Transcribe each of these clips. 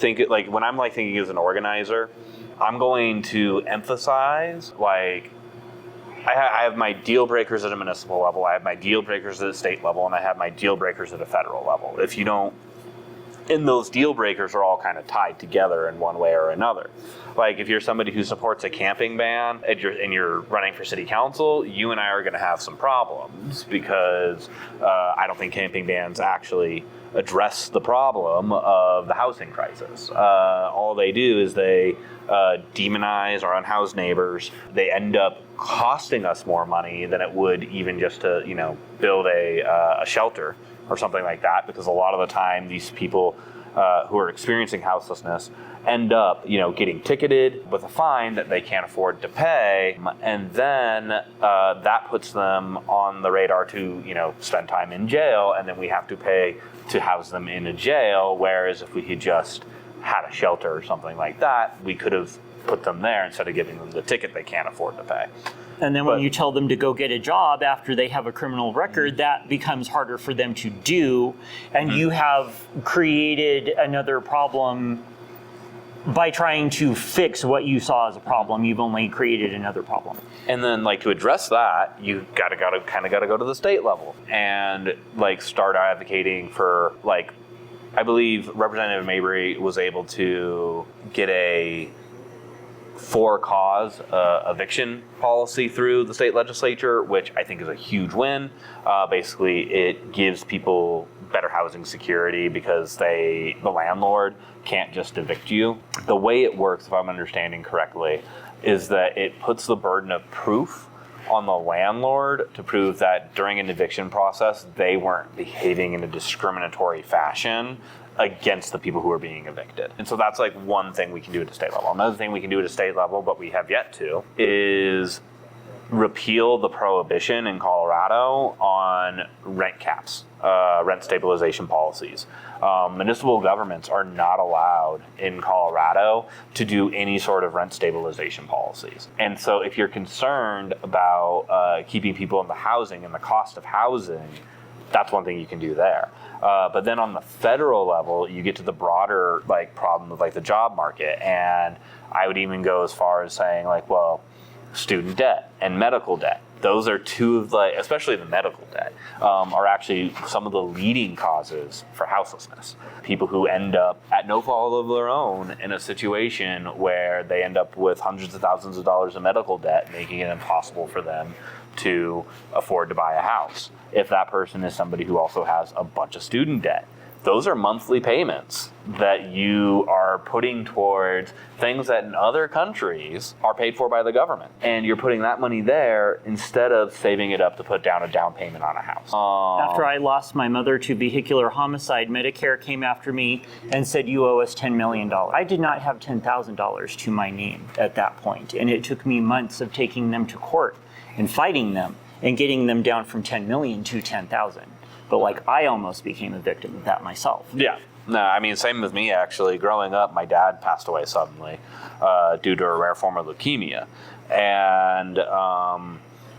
When I'm thinking as an organizer, I'm going to emphasize I have my deal breakers at a municipal level, I have my deal breakers at a state level, and I have my deal breakers at a federal level. And those deal breakers are all kind of tied together in one way or another. If you're somebody who supports a camping ban and you're running for city council, you and I are going to have some problems because I don't think camping bans actually address the problem of the housing crisis. All they do is they demonize our unhoused neighbors. They end up costing us more money than it would even just to build a shelter or something like that, because a lot of the time these people who are experiencing houselessness end up getting ticketed with a fine that they can't afford to pay, and then that puts them on the radar to spend time in jail, and then we have to pay to house them in a jail, whereas if we had just had a shelter or something like that, we could have put them there instead of giving them the ticket they can't afford to pay. And then when you tell them to go get a job after they have a criminal record, that becomes harder for them to do. And you have created another problem by trying to fix what you saw as a problem. You've only created another problem. And then to address that, you gotta go to the state level and start advocating for I believe Representative Mabry was able to get a for-cause eviction policy through the state legislature, which I think is a huge win. Basically, it gives people better housing security because the landlord can't just evict you. The way it works, if I'm understanding correctly, is that it puts the burden of proof on the landlord to prove that during an eviction process, they weren't behaving in a discriminatory fashion against the people who are being evicted. And so that's one thing we can do at the state level. Another thing we can do at a state level, but we have yet to, is repeal the prohibition in Colorado on rent caps, rent stabilization policies. Municipal governments are not allowed in Colorado to do any sort of rent stabilization policies. And so if you're concerned about keeping people in the housing and the cost of housing, that's one thing you can do there. But then on the federal level, you get to the broader problem of the job market. And I would even go as far as saying student debt and medical debt. Those are two of especially the medical debt, are actually some of the leading causes for houselessness. People who end up at no fault of their own in a situation where they end up with hundreds of thousands of dollars of medical debt, making it impossible for them to afford to buy a house. If that person is somebody who also has a bunch of student debt, those are monthly payments that you are putting towards things that in other countries are paid for by the government. And you're putting that money there instead of saving it up to put down a down payment on a house. After I lost my mother to vehicular homicide, Medicare came after me and said, you owe us $10 million. I did not have $10,000 to my name at that point. And it took me months of taking them to court and fighting them and getting them down from 10 million to 10,000. But I almost became a victim of that myself. Yeah. No, I mean, same with me, actually. Growing up, my dad passed away suddenly due to a rare form of leukemia. And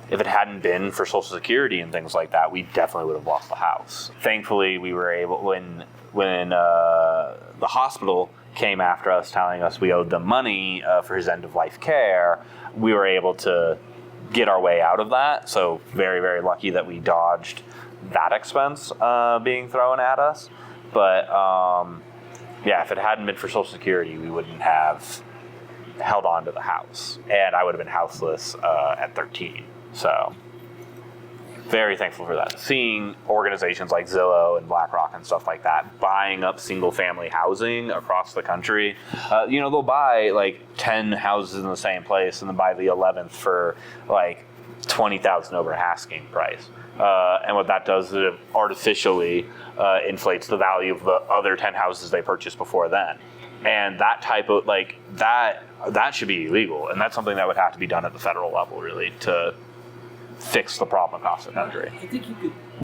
if it hadn't been for Social Security and things like that, we definitely would have lost the house. Thankfully, we were able, when the hospital came after us telling us we owed them money for his end-of-life care, we were able to get our way out of that. So very, very lucky that we dodged that expense being thrown at us. But if it hadn't been for Social Security, we wouldn't have held on to the house, and I would have been houseless at 13. So very thankful for that. Seeing organizations like Zillow and BlackRock and stuff like that buying up single family housing across the country, they'll buy 10 houses in the same place and then buy the 11th for $20,000 over asking price. And what that does is it artificially inflates the value of the other 10 houses they purchased before then. And that type of that should be illegal. And that's something that would have to be done at the federal level, really, to fix the problem across the country. I think you could